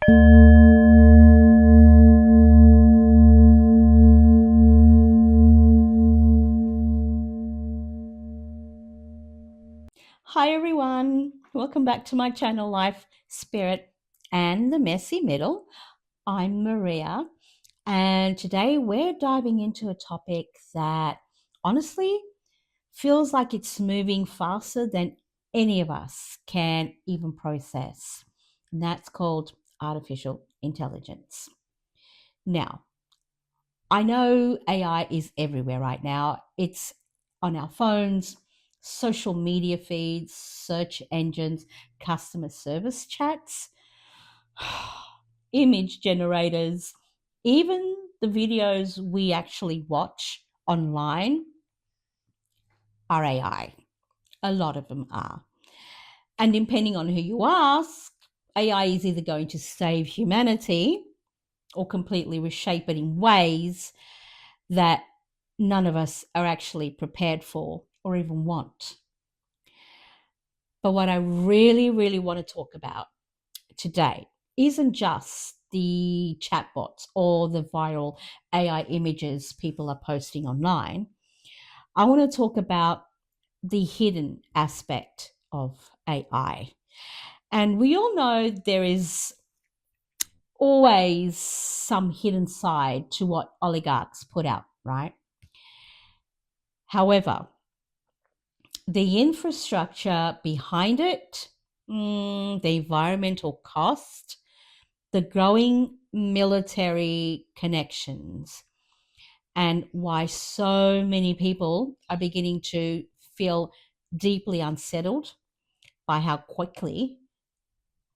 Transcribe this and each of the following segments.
Hi everyone, welcome back to my channel Life, Spirit and the Messy Middle. I'm Maria, and today we're diving into a topic that honestly feels like it's moving faster than any of us can even process, and that's called artificial intelligence. Now, I know AI is everywhere right now. It's on our phones, social media feeds, search engines, customer service chats, image generators, even the videos we actually watch online are AI. A lot of them are. And depending on who you ask, AI is either going to save humanity or completely reshape it in ways that none of us are actually prepared for or even want. But what I really, really want to talk about today isn't just the chatbots or the viral AI images people are posting online. I want to talk about the hidden aspect of AI. And we all know there is always some hidden side to what oligarchs put out, right? However, the infrastructure behind it, the environmental cost, the growing military connections, and why so many people are beginning to feel deeply unsettled by how quickly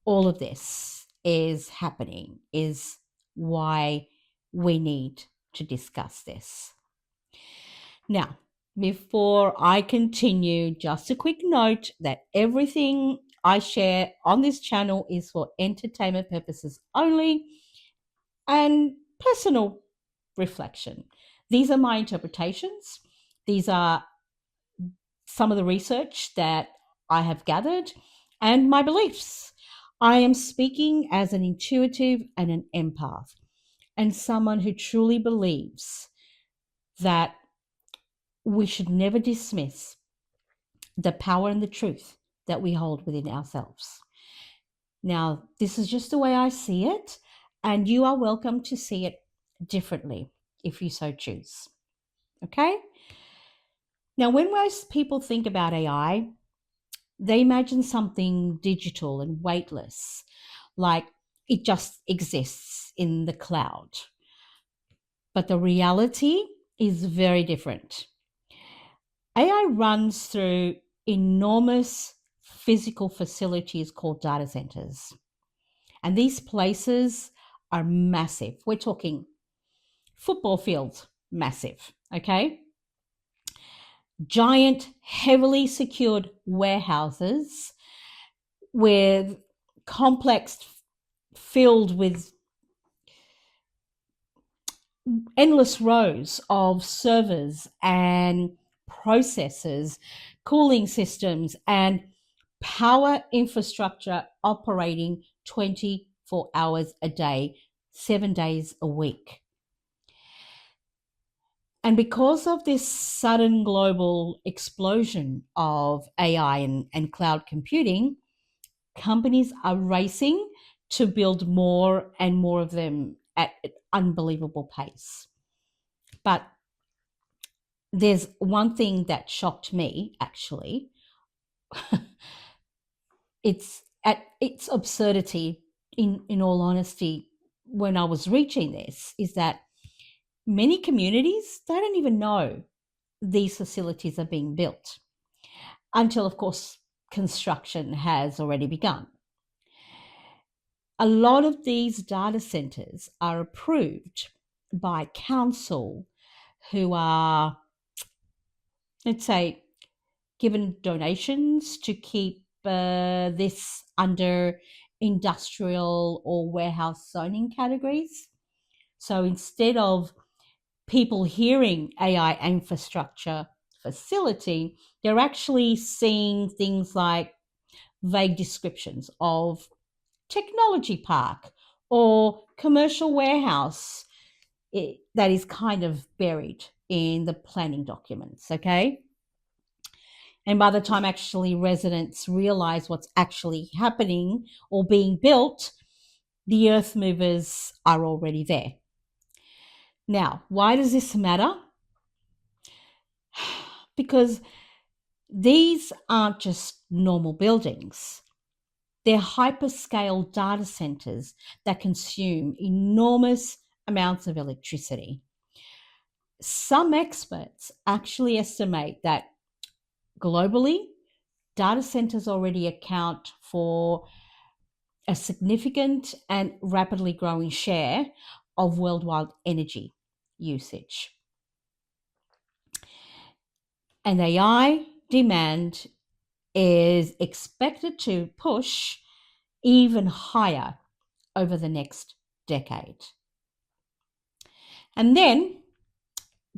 all of this is happening is why we need to discuss this. Now, before I continue, just a quick note that everything I share on this channel is for entertainment purposes only and personal reflection. These are my interpretations. These are some of the research that I have gathered and my beliefs. I am speaking as an intuitive and an empath, and someone who truly believes that we should never dismiss the power and the truth that we hold within ourselves. Now, this is just the way I see it, and you are welcome to see it differently if you so choose. Okay? Now, when most people think about AI, they imagine something digital and weightless, like it just exists in the cloud. But the reality is very different. AI runs through enormous physical facilities called data centers. And these places are massive. We're talking football fields, massive, okay? Giant, heavily secured warehouses with complex filled with endless rows of servers and processors, cooling systems, and power infrastructure operating 24 hours a day, 7 days a week. And because of this sudden global explosion of AI and cloud computing, companies are racing to build more and more of them at an unbelievable pace. But there's one thing that shocked me, actually. It's at its absurdity, in all honesty, when I was reaching this, is that many communities, they don't even know these facilities are being built until, of course, construction has already begun. A lot of these data centers are approved by council who are, let's say, given donations to keep this under industrial or warehouse zoning categories. So instead of people hearing AI infrastructure facility, they're actually seeing things like vague descriptions of technology park or commercial warehouse that is kind of buried in the planning documents, okay? And by the time actually residents realize what's actually happening or being built, the earth movers are already there. Now, why does this matter? Because these aren't just normal buildings. They're hyperscale data centers that consume enormous amounts of electricity. Some experts actually estimate that globally, data centers already account for a significant and rapidly growing share of worldwide energy usage. And AI demand is expected to push even higher over the next decade. And then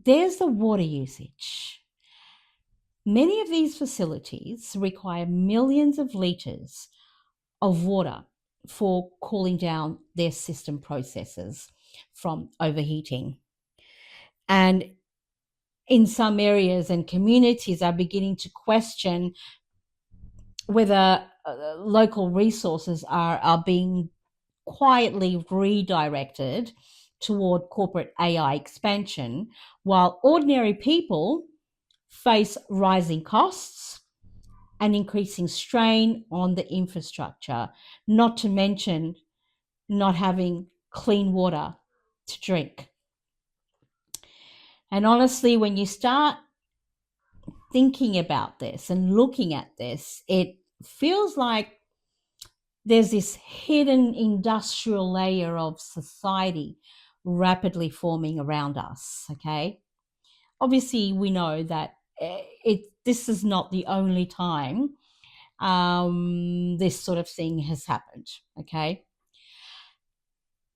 there's the water usage. Many of these facilities require millions of litres of water for cooling down their system processes from overheating. And in some areas and communities are beginning to question whether local resources are being quietly redirected toward corporate AI expansion, while ordinary people face rising costs and increasing strain on the infrastructure, not to mention not having clean water to drink. And honestly, when you start thinking about this and looking at this, it feels like there's this hidden industrial layer of society rapidly forming around us, okay? Obviously, we know that this is not the only time this sort of thing has happened, okay?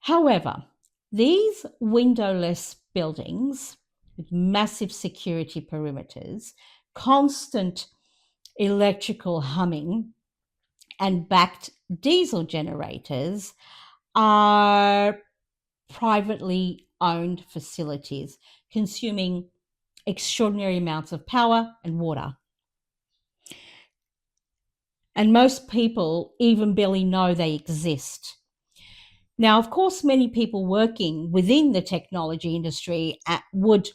However, these windowless buildings with massive security perimeters, constant electrical humming, and backed diesel generators are privately owned facilities consuming extraordinary amounts of power and water. And most people even barely know they exist. Now, of course, many people working within the technology industry would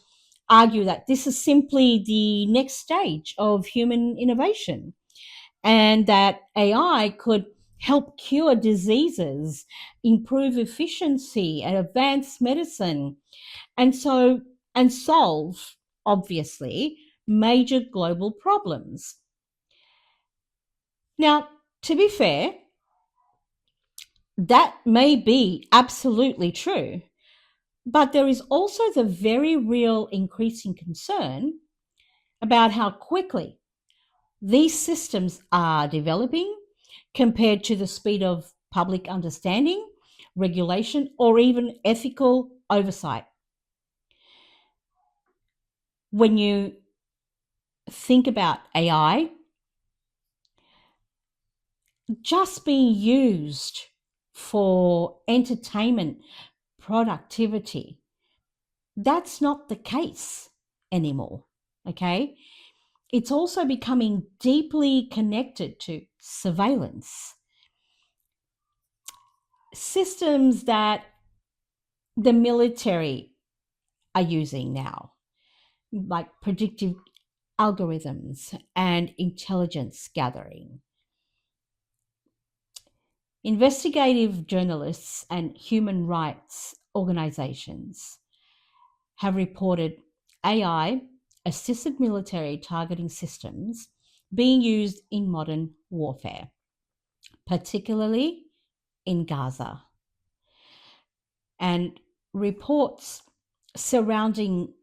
argue that this is simply the next stage of human innovation and that AI could help cure diseases, improve efficiency, and advance medicine, and solve, obviously, major global problems. Now, to be fair, that may be absolutely true, but there is also the very real increasing concern about how quickly these systems are developing compared to the speed of public understanding, regulation, or even ethical oversight. When you think about AI just being used for entertainment, productivity, that's not the case anymore, okay? It's also becoming deeply connected to surveillance. Systems that the military are using now, like predictive algorithms and intelligence gathering. Investigative journalists and human rights organizations have reported AI assisted military targeting systems being used in modern warfare, particularly in Gaza. And reports surrounding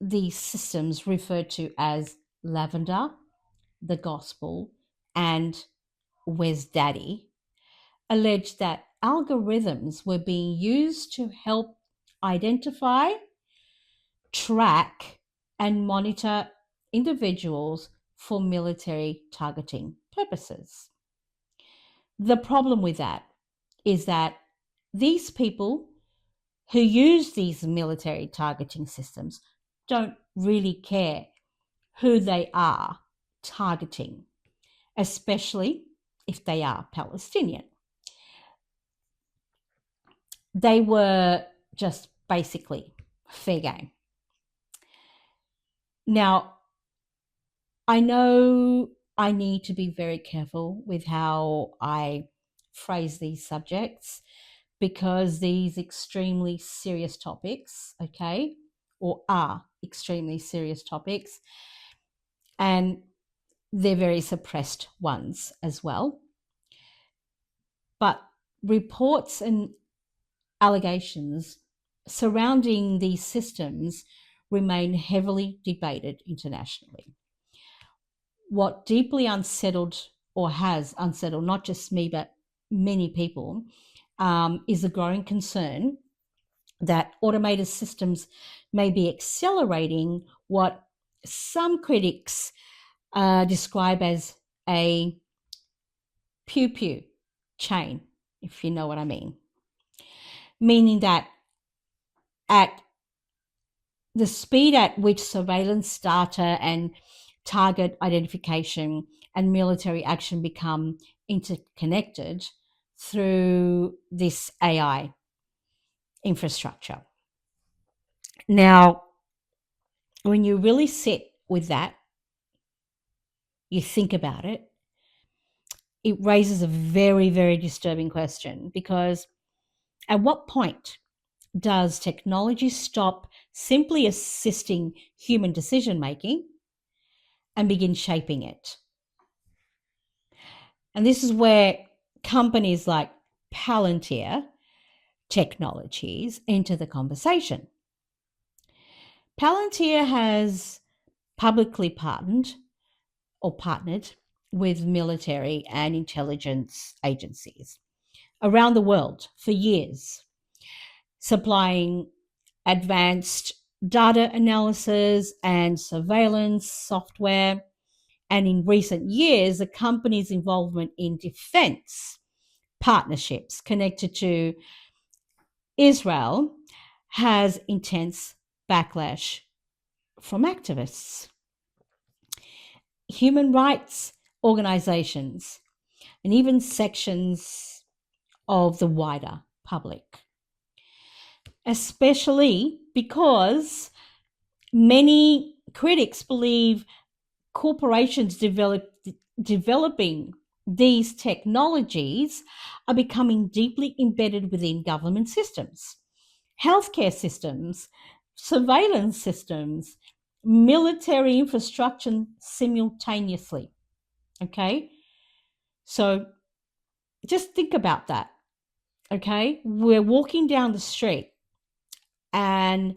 these systems referred to as Lavender, the Gospel, and Where's Daddy alleged that algorithms were being used to help identify, track, and monitor individuals for military targeting purposes. The problem with that is that these people who use these military targeting systems don't really care who they are targeting, especially if they are Palestinian. They were just basically fair game. Now, I know I need to be very careful with how I phrase these subjects because these extremely serious topics, okay, or are extremely serious topics, and they're very suppressed ones as well. But reports and allegations surrounding these systems remain heavily debated internationally. What deeply unsettled or has unsettled not just me but many people is a growing concern that automated systems may be accelerating what some critics describe as a pew pew chain, if you know what I mean. Meaning that at the speed at which surveillance data and target identification and military action become interconnected through this AI infrastructure. Now, when you really sit with that, you think about it, it raises a very, very disturbing question because at what point does technology stop simply assisting human decision making and begin shaping it? And this is where companies like Palantir Technologies enter the conversation. Palantir has publicly partnered with military and intelligence agencies around the world for years, supplying advanced data analysis and surveillance software. And in recent years, the company's involvement in defense partnerships connected to Israel has intense backlash from activists, human rights organizations, and even sections of the wider public. Especially because many critics believe corporations developing these technologies are becoming deeply embedded within government systems, healthcare systems, surveillance systems, military infrastructure simultaneously. Okay? So just think about that. Okay? We're walking down the street and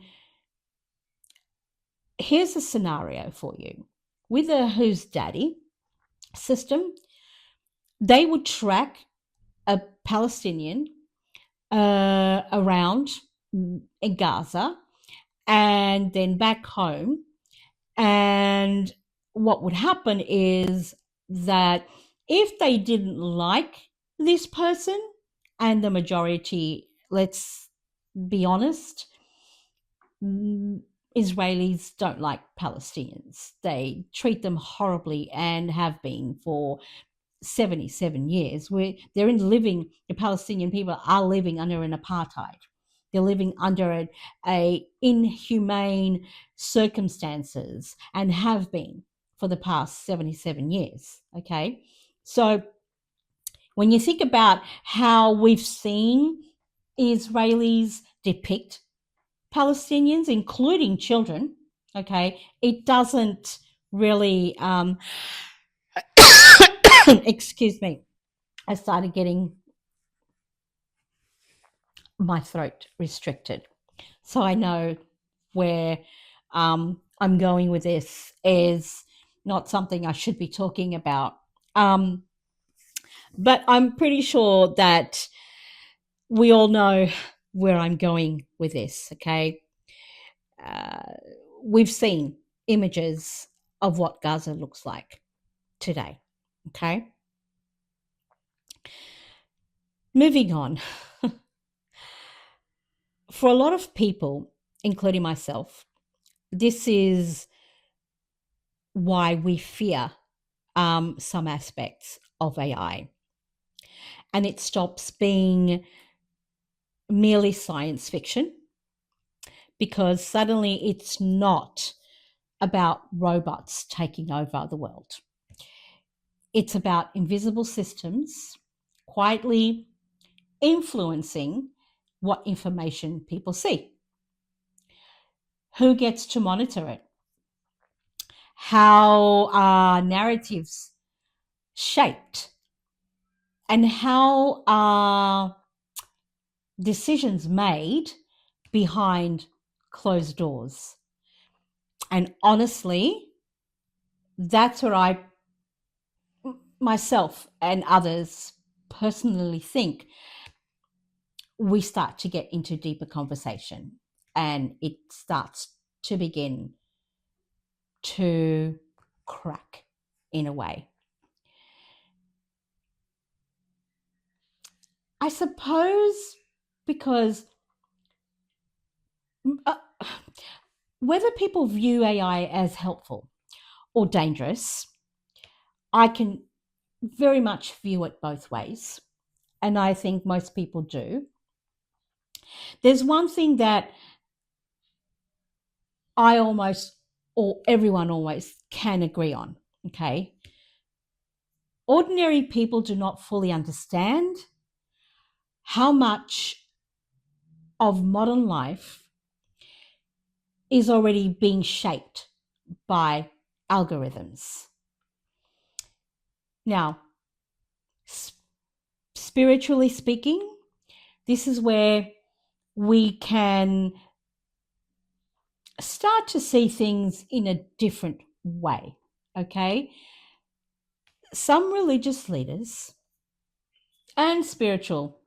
here's a scenario for you. With a Who's Daddy system, they would track a Palestinian around in Gaza and then back home. And what would happen is that if they didn't like this person, and the majority, let's be honest, Israelis don't like Palestinians. They treat them horribly and have been for 77 years. Where the Palestinian people are living under an apartheid. They're living under a inhumane circumstances and have been for the past 77 years. Okay. So when you think about how we've seen Israelis depict Palestinians, including children, okay, it doesn't really, excuse me, I started getting my throat restricted. So I know where I'm going with this is not something I should be talking about. But I'm pretty sure that we all know where I'm going with this, okay? We've seen images of what Gaza looks like today, okay? Moving on. For a lot of people, including myself, this is why we fear some aspects of AI. And it stops being merely science fiction because suddenly it's not about robots taking over the world. It's about invisible systems quietly influencing what information people see. Who gets to monitor it? How are narratives shaped? And how are decisions made behind closed doors? And honestly, that's what I myself and others personally think we start to get into deeper conversation and it starts to begin to crack in a way. I suppose because uh, whether people view AI as helpful or dangerous, I can very much view it both ways. And I think most people do. There's one thing that I almost, or everyone always can agree on, okay? Ordinary people do not fully understand how much of modern life is already being shaped by algorithms. Now, spiritually speaking, this is where we can start to see things in a different way, okay? Some religious leaders and spiritual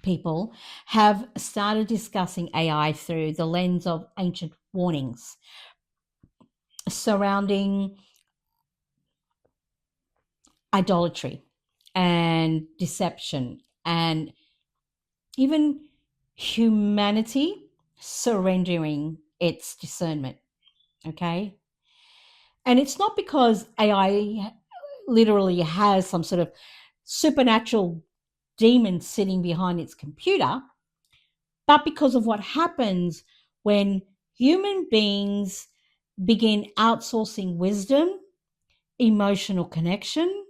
people have started discussing AI through the lens of ancient warnings surrounding idolatry and deception and even humanity surrendering its discernment. Okay. And it's not because AI literally has some sort of supernatural demon sitting behind its computer, but because of what happens when human beings begin outsourcing wisdom, emotional connection,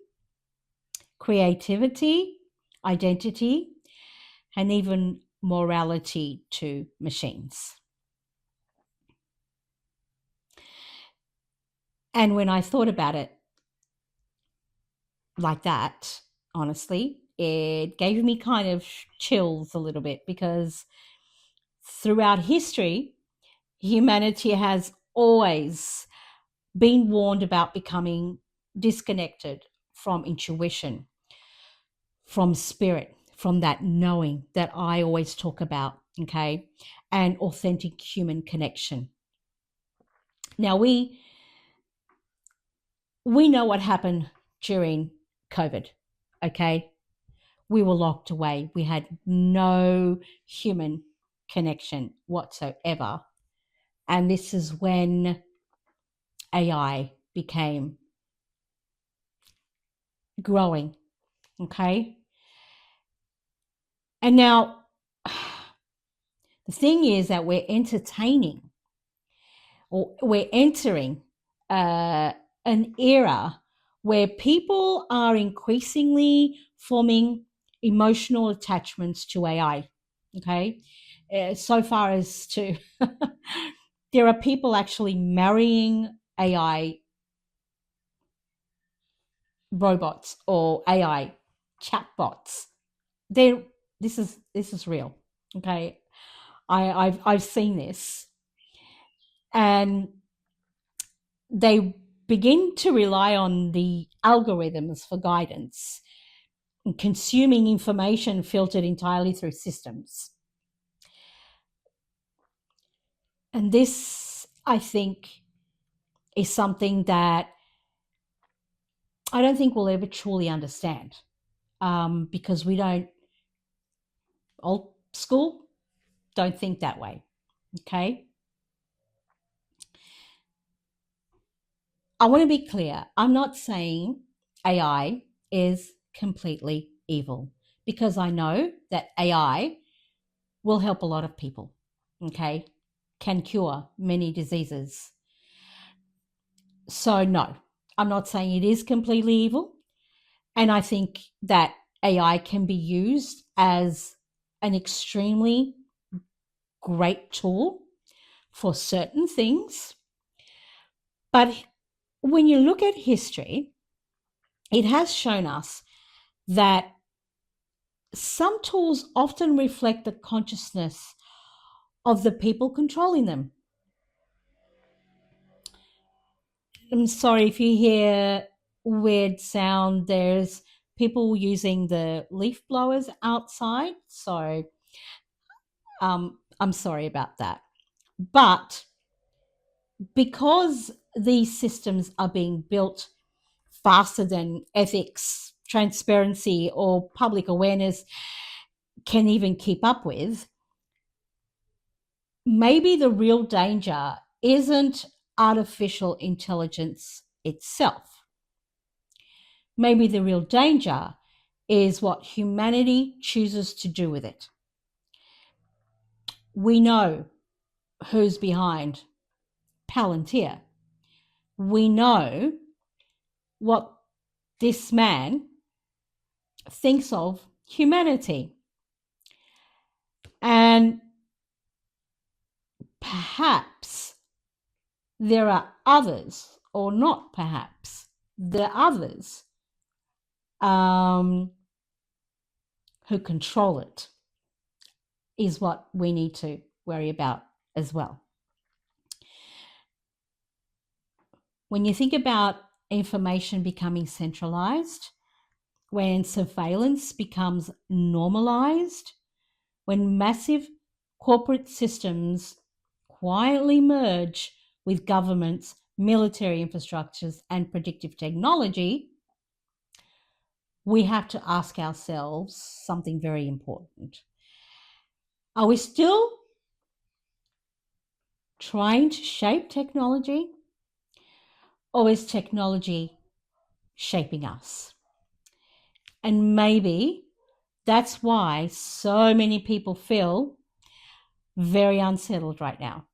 creativity, identity, and even morality to machines. And when I thought about it like that, honestly, it gave me kind of chills a little bit because throughout history, humanity has always been warned about becoming disconnected from intuition, from spirit, from that knowing that I always talk about, okay, and authentic human connection. Now we know what happened during COVID, okay? We were locked away. We had no human connection whatsoever. And this is when AI became growing, okay? And now the thing is that we're entertaining or we're entering uh, an era where people are increasingly forming emotional attachments to AI. Okay. So far as to, there are people actually marrying AI robots or AI chatbots. They're, this is real. Okay. I've seen this and they begin to rely on the algorithms for guidance and consuming information filtered entirely through systems. And this, I think, is something that I don't think we'll ever truly understand because we don't, old school, Don't think that way. Okay. I want to be clear. I'm not saying AI is completely evil because I know that AI will help a lot of people. Okay. Can cure many diseases. So, no, I'm not saying it is completely evil. And I think that AI can be used as an extremely great tool for certain things. But when you look at history, it has shown us that some tools often reflect the consciousness of the people controlling them. I'm sorry if you hear weird sound. There's people using the leaf blowers outside. So I'm sorry about that. But because these systems are being built faster than ethics, transparency, or public awareness can even keep up with, maybe the real danger isn't artificial intelligence itself. Maybe the real danger is what humanity chooses to do with it. We know who's behind Palantir. We know what this man thinks of humanity. And perhaps there are others, or not perhaps, there are others who control it, is what we need to worry about as well. When you think about information becoming centralized, when surveillance becomes normalized, when massive corporate systems quietly merge with governments, military infrastructures, and predictive technology, we have to ask ourselves something very important. Are we still trying to shape technology, or is technology shaping us? And maybe that's why so many people feel very unsettled right now.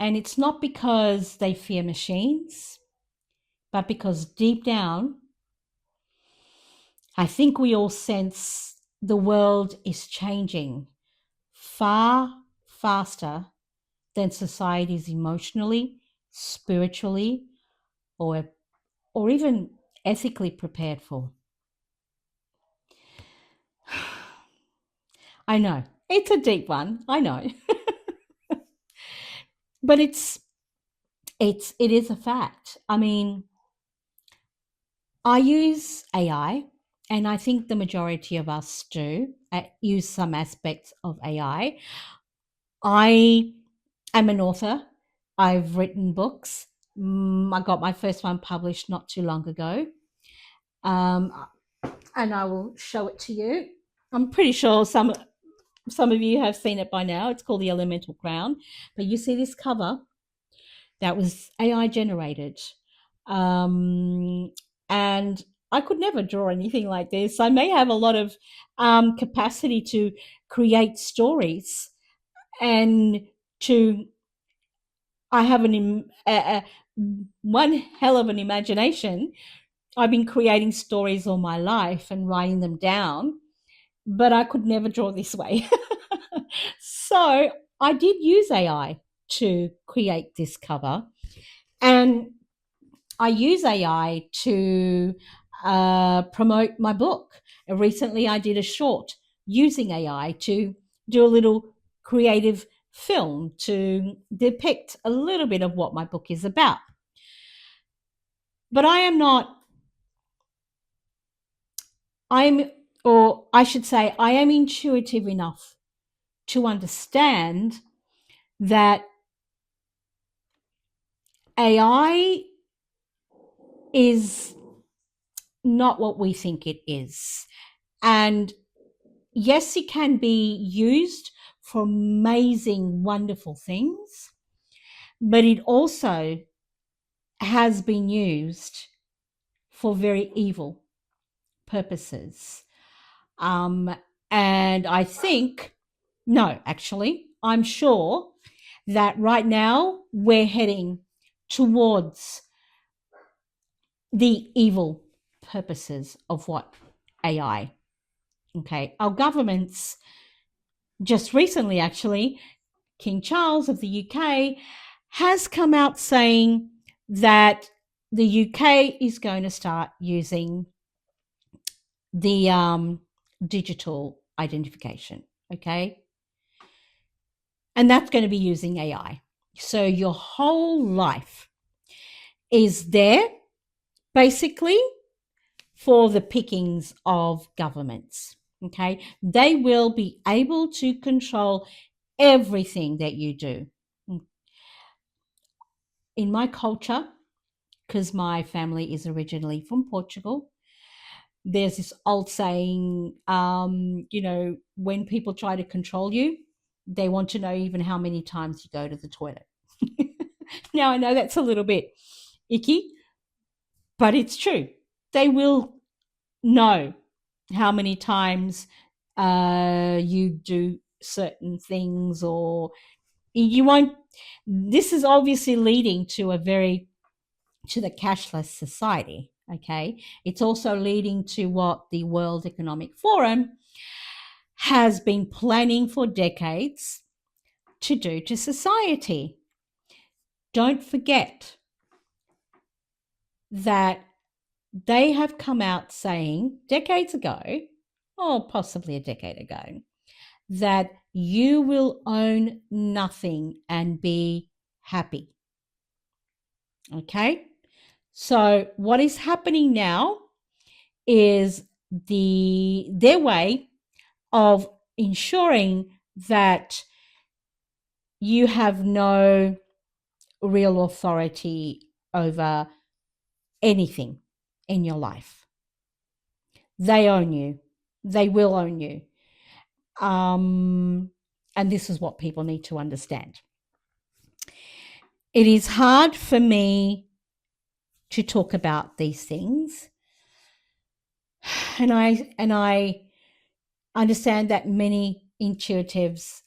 And it's not because they fear machines, but because deep down, I think we all sense the world is changing far faster than society is emotionally, spiritually, or, or even ethically prepared for. I know, it's a deep one, I know. But it is a fact. I mean, I use AI, and I think the majority of us do use some aspects of AI. I am an author. I've written books. I got my first one published not too long ago. Um, and I will show it to you. I'm pretty sure some of you have seen it by now. It's called The Elemental Crown. But you see this cover that was AI generated. Um, and I could never draw anything like this. I may have a lot of capacity to create stories and to I have one hell of an imagination. I've been creating stories all my life and writing them down, but I could never draw this way. So I did use AI to create this cover, and I use AI to promote my book. Recently, I did a short using AI to do a little creative film to depict a little bit of what my book is about. But I am not, I'm, or I should say, I am intuitive enough to understand that AI is not what we think it is. And yes, it can be used for amazing, wonderful things, but it also has been used for very evil purposes. Um, and I think, no, actually, I'm sure that right now we're heading towards the evil purposes of what AI. Okay. Our governments just recently, actually, King Charles of the UK has come out saying that the UK is going to start using the digital identification. Okay. And that's going to be using AI. So your whole life is there basically for the pickings of governments. Okay. They will be able to control everything that you do. In my culture, because my family is originally from Portugal, there's this old saying, when people try to control you, they want to know even how many times you go to the toilet. Now, I know that's a little bit icky, but it's true. They will know how many times you do certain things, or you won't. This is obviously leading to the cashless society. Okay. It's also leading to what the World Economic Forum has been planning for decades to do to society. Don't forget that they have come out saying decades ago, or possibly a decade ago, that you will own nothing and be happy. Okay? So what is happening now is their way of ensuring that you have no real authority over anything in your life. They own you. They will own you. And this is what people need to understand. It is hard for me to talk about these things. And I understand that many intuitives,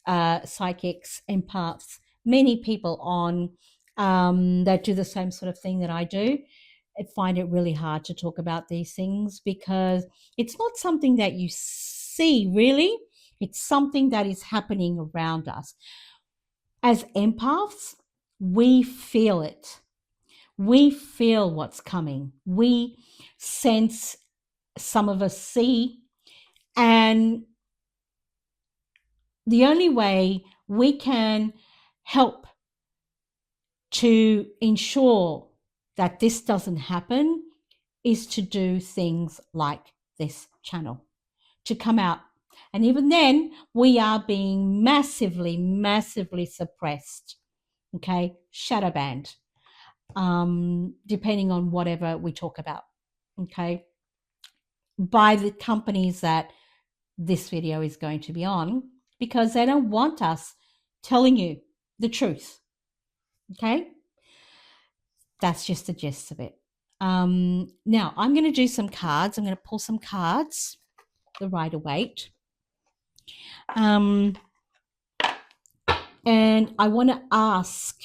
psychics, empaths, many people that do the same sort of thing that I do, find it really hard to talk about these things because it's not something that you see really. It's something that is happening around us. As empaths, we feel it. We feel what's coming. We sense, some of us see, and the only way we can help to ensure that this doesn't happen is to do things like this channel, to come out. And even then, we are being massively, massively suppressed, okay, shadow banned, depending on whatever we talk about, okay, by the companies that this video is going to be on, because they don't want us telling you the truth, okay? That's just the gist of it. Now, I'm going to do some cards. I'm going to pull some cards, the Rider-Waite. And I want to ask,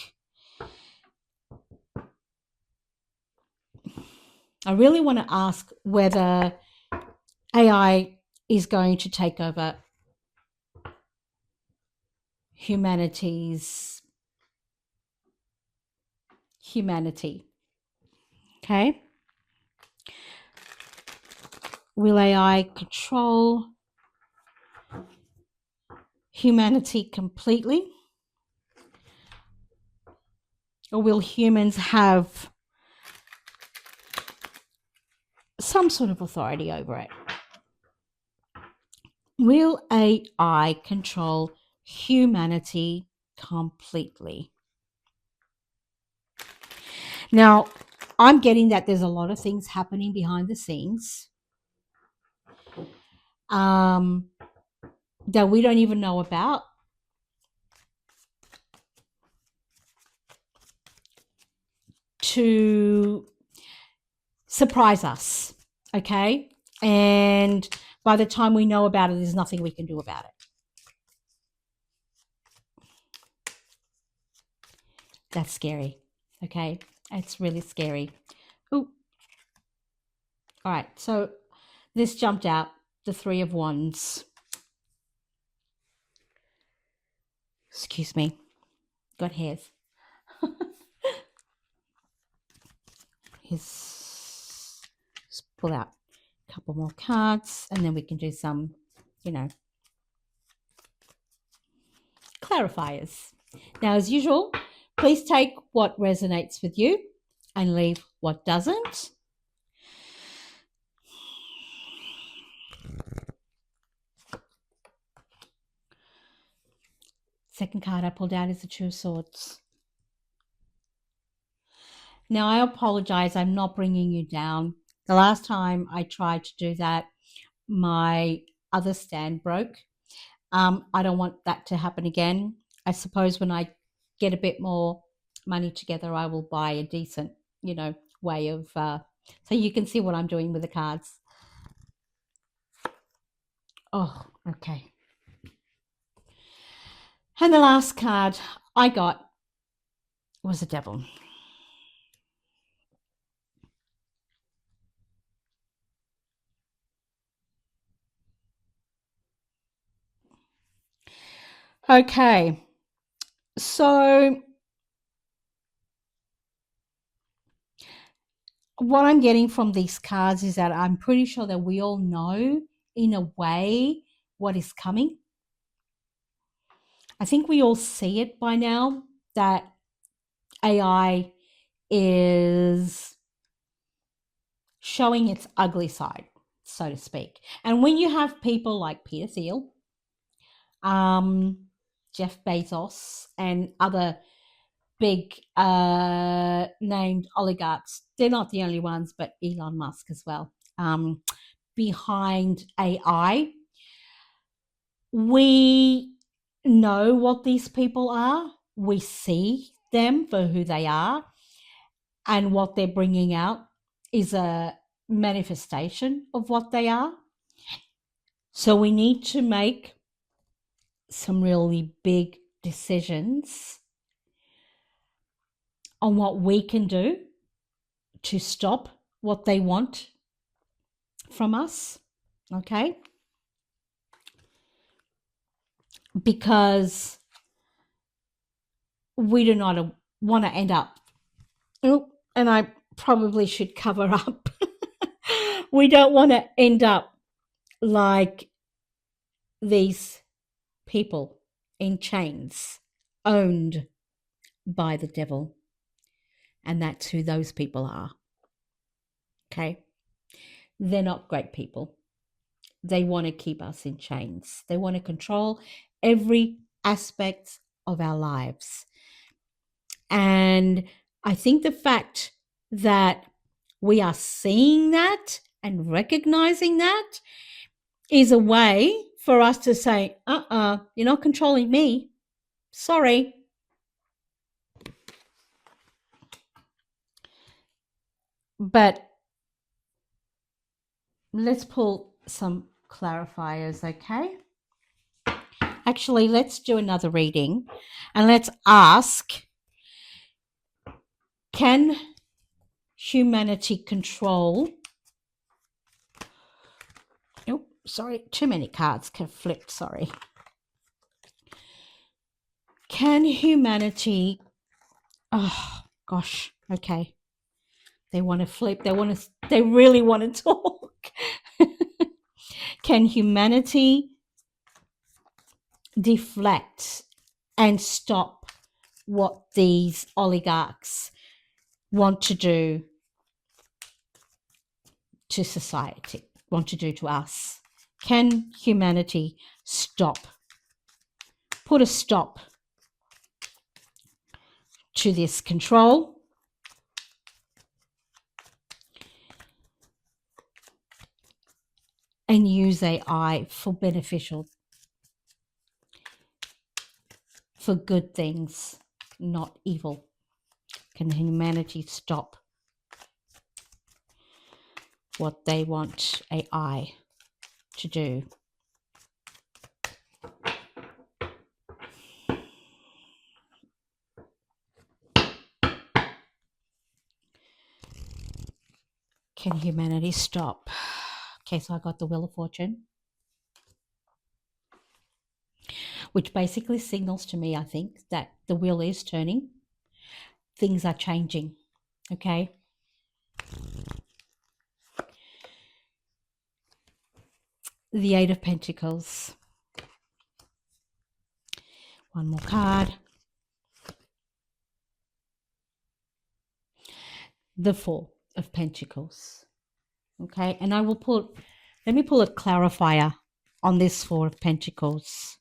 I really want to ask whether AI is going to take over humanity. Okay? Will AI control humanity completely? Or will humans have some sort of authority over it? Will AI control humanity completely? Now, I'm getting that there's a lot of things happening behind the scenes that we don't even know about. to surprise us, okay? And by the time we know about it, there's nothing we can do about it. That's scary, okay? It's really scary. Ooh. All right, so this jumped out, the Three of Wands. Excuse me, got hairs. Let's pull out a couple more cards and then we can do some, clarifiers. Now, as usual, please take what resonates with you and leave what doesn't. Second card I pulled out is the Two of Swords. Now, I apologize. I'm not bringing you down. The last time I tried to do that, my other stand broke. I don't want that to happen again. I suppose when I get a bit more money together, I will buy a decent, way of, so you can see what I'm doing with the cards. Oh, okay. And the last card I got was the Devil. Okay, so what I'm getting from these cards is that I'm pretty sure that we all know in a way what is coming. I think we all see it by now that AI is showing its ugly side, so to speak. And when you have people like Peter Thiel, Jeff Bezos, and other big named oligarchs, they're not the only ones, but Elon Musk as well, behind AI, we know what these people are. We see them for who they are, and what they're bringing out is a manifestation of what they are. So we need to make some really big decisions on what we can do to stop what they want from us, okay? Because we do not want to end up, and I probably should cover up, we don't want to end up like these people in chains, owned by the devil. And that's who those people are. Okay? They're not great people. They want to keep us in chains. They want to control every aspect of our lives. And I think the fact that we are seeing that and recognizing that is a way for us to say, you're not controlling me. Sorry. But let's pull some clarifiers, okay? Actually, let's do another reading and let's ask, can humanity control... Oh, sorry, too many cards flipped, sorry. Can humanity... Oh, gosh, okay. They want to flip, they really want to talk. Can humanity deflect and stop what these oligarchs want to do to society, want to do to us? Can humanity put a stop to this control? And use AI for beneficial, for good things, not evil. Can humanity stop what they want AI to do? Can humanity stop? Okay, so I got the Wheel of Fortune, which basically signals to me, I think, that the wheel is turning. Things are changing. Okay. The Eight of Pentacles. One more card. The Four of Pentacles. Okay, and I will let me pull a clarifier on this Four of Pentacles.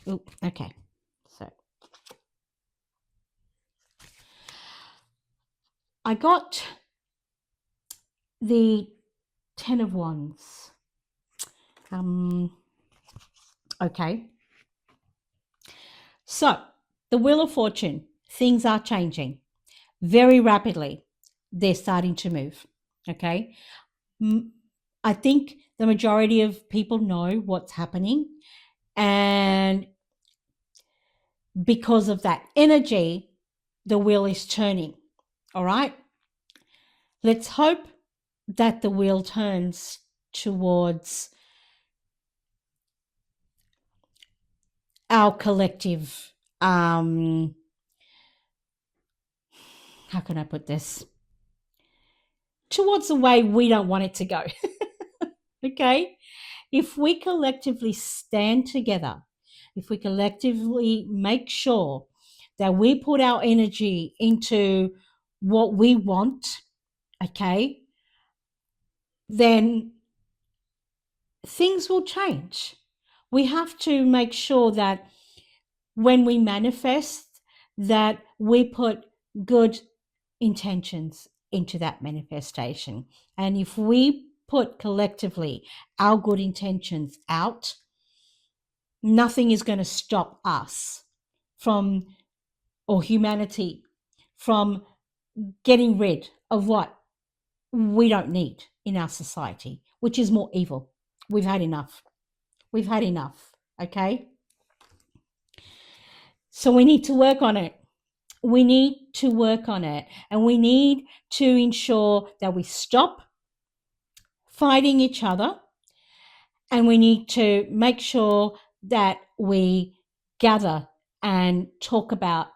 Ooh, okay, so I got the Ten of Wands. Okay. So the Wheel of Fortune, things are changing very rapidly. They're starting to move. Okay. I think the majority of people know what's happening. And because of that energy, the wheel is turning. All right. Let's hope that the wheel turns towards our collective, how can I put this? Towards the way we don't want it to go. Okay? If we collectively stand together, if we collectively make sure that we put our energy into what we want, okay, then things will change. We have to make sure that when we manifest, that we put good intentions into that manifestation. And if we put collectively our good intentions out, nothing is going to stop us from, or humanity, from getting rid of what we don't need in our society, which is more evil. We've had enough. We've had enough. Okay. So we need to work on it. We need to work on it. And we need to ensure that we stop fighting each other. And we need to make sure that we gather and talk about,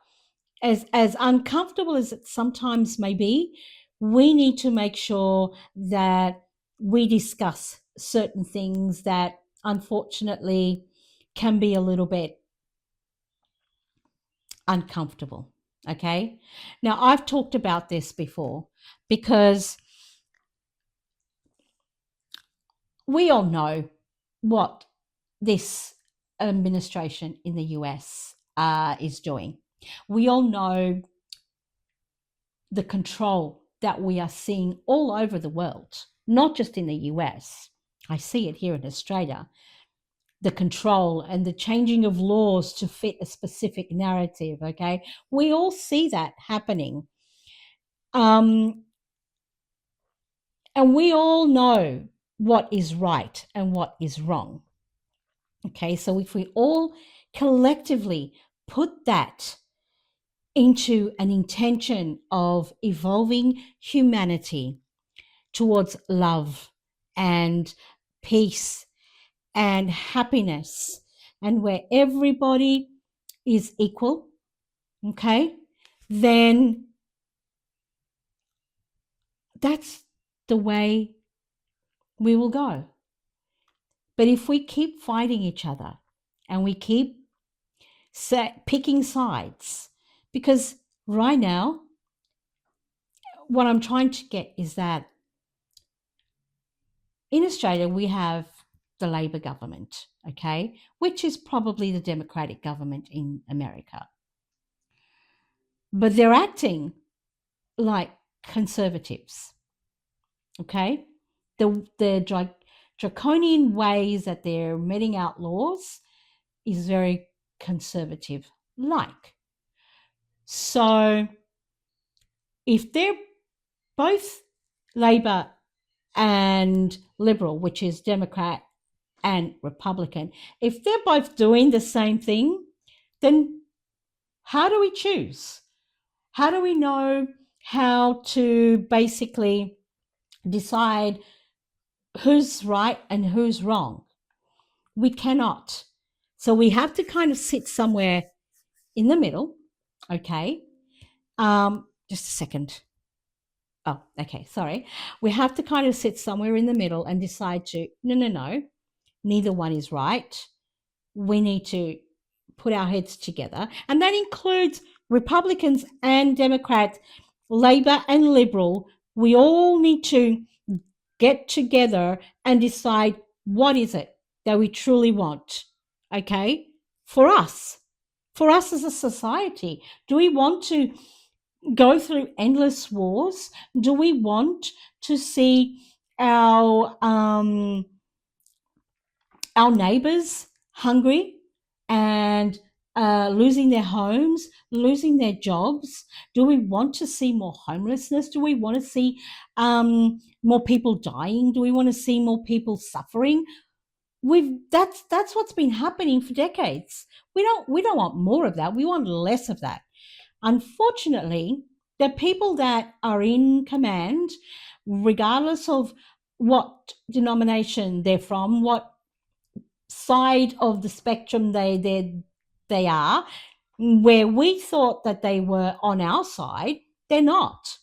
as uncomfortable as it sometimes may be, we need to make sure that we discuss certain things that unfortunately can be a little bit uncomfortable. Okay. Now, I've talked about this before because we all know what this administration in the US is doing. We all know the control that we are seeing all over the world, not just in the US. I see it here in Australia. The control and the changing of laws to fit a specific narrative. Okay. We all see that happening. And we all know what is right and what is wrong. Okay, so if we all collectively put that into an intention of evolving humanity towards love and peace and happiness, and where everybody is equal, okay, then that's the way we will go. But if we keep fighting each other and we keep picking sides, because right now, what I'm trying to get is that in Australia, we have the Labor government, okay, which is probably the Democratic government in America. But they're acting like conservatives, okay? The draconian ways that they're meting out laws is very conservative like. So if they're both Labor and Liberal, which is Democrat and Republican, if they're both doing the same thing, then how do we choose? How do we know how to basically decide who's right and who's wrong? We cannot. So we have to kind of sit somewhere in the middle. Okay. Just a second. Oh, okay. Sorry. We have to kind of sit somewhere in the middle and decide to, no, neither one is right. We need to put our heads together. And that includes Republicans and Democrats, Labor and Liberal. We all need to get together and decide what is it that we truly want. Okay? For us as a society, do we want to go through endless wars? Do we want to see our neighbors hungry and losing their homes, losing their jobs? Do we want to see more homelessness? Do we want to see more people dying? Do we want to see more people suffering? That's what's been happening for decades. We don't want more of that. We want less of that. Unfortunately, the people that are in command, regardless of what denomination they're from, what side of the spectrum they are, where we thought that they were on our side, they're not.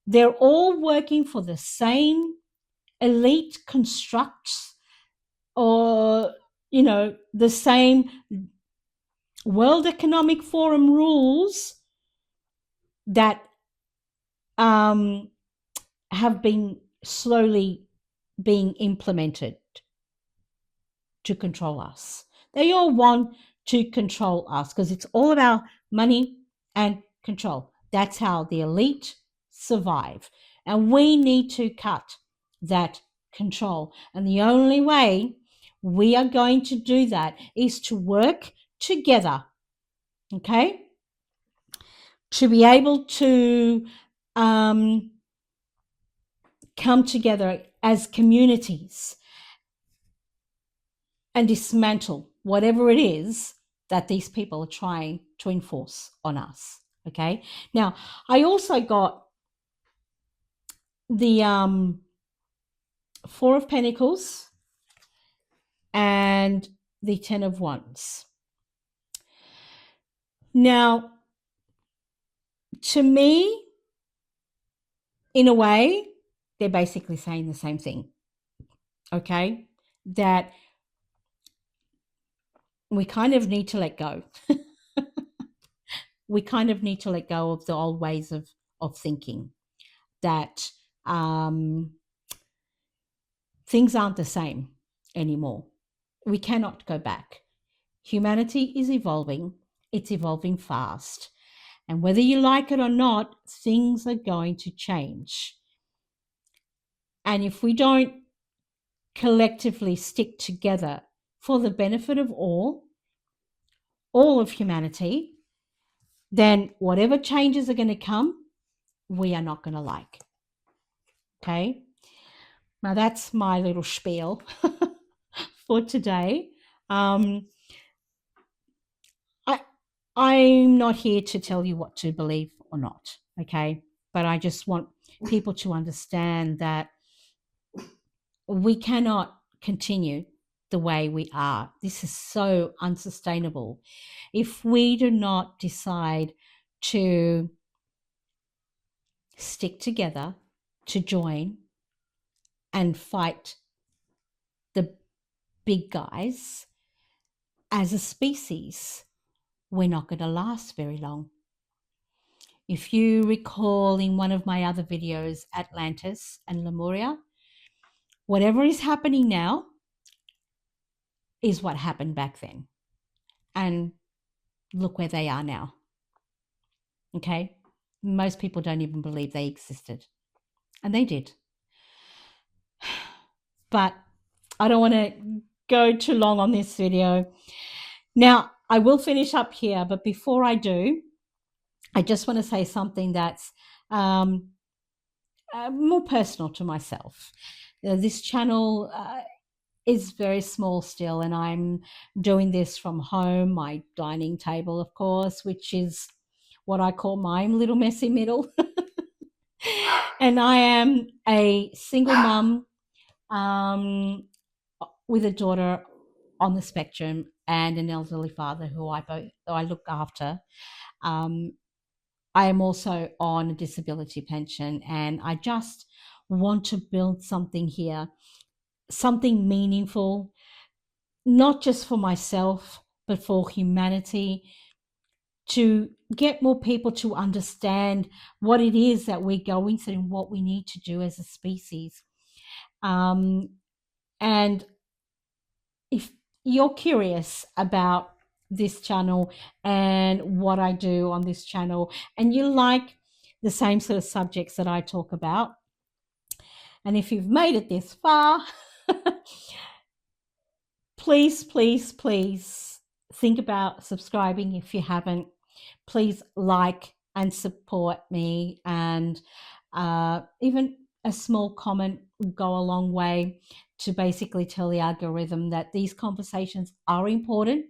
They're all working for the same elite constructs, or the same World Economic Forum rules that have been slowly being implemented to control us. They all want to control us because it's all about money and control. That's how the elite survive. And we need to cut that control. And the only way we are going to do that is to work together, okay? To be able to come together as communities and dismantle whatever it is that these people are trying to enforce on us. Okay. Now, I also got the Four of Pentacles and the Ten of Wands. Now, to me, in a way, they're basically saying the same thing. Okay. That we kind of need to let go. We kind of need to let go of the old ways of thinking, that things aren't the same anymore. We cannot go back. Humanity is evolving. It's evolving fast. And whether you like it or not, things are going to change. And if we don't collectively stick together for the benefit of all of humanity, then whatever changes are going to come, we are not going to like. Okay? Now that's my little spiel for today. I'm not here to tell you what to believe or not, okay? But I just want people to understand that we cannot continue the way we are. This is so unsustainable. If we do not decide to stick together, to join and fight the big guys as a species, we're not going to last very long. If you recall in one of my other videos, Atlantis and Lemuria, whatever is happening now is what happened back then. And look where they are now. Okay? Most people don't even believe they existed. And they did. But I don't want to go too long on this video. Now, I will finish up here, but before I do, I just want to say something that's um, more personal to myself. This channel is very small still, and I'm doing this from home, my dining table, of course, which is what I call my little messy middle. And I am a single mum um, with a daughter on the spectrum and an elderly father who I look after. Um, I am also on a disability pension, and I just want to build something here, something meaningful, not just for myself, but for humanity, to get more people to understand what it is that we're going through and what we need to do as a species. Um, and if you're curious about this channel and what I do on this channel, and you like the same sort of subjects that I talk about, and if you've made it this far, please, please, please think about subscribing if you haven't. Please like and support me, and even a small comment will go a long way to basically tell the algorithm that these conversations are important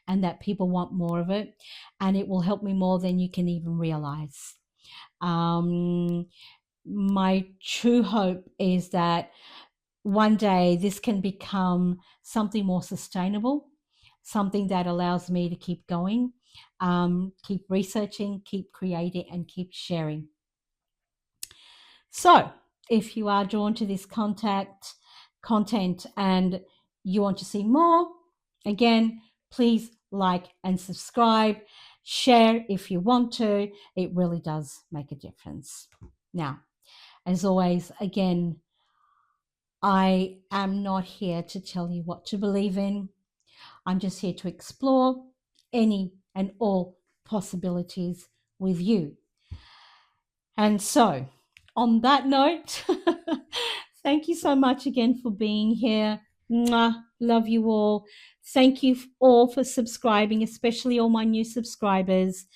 and that people want more of it, and it will help me more than you can even realize. My true hope is that one day this can become something more sustainable, something that allows me to keep going, keep researching, keep creating, and keep sharing. So, if you are drawn to this content and you want to see more, again, please like and subscribe. Share if you want to. It really does make a difference. Now, as always, again, I am not here to tell you what to believe in. I'm just here to explore any and all possibilities with you. And so, on that note, thank you so much again for being here. Mwah, love you all. Thank you all for subscribing, especially all my new subscribers.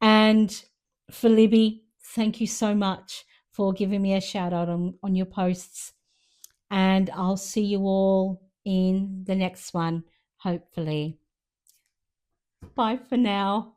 And for Libby, thank you so much for giving me a shout out on your posts. And I'll see you all in the next one, hopefully. Bye for now.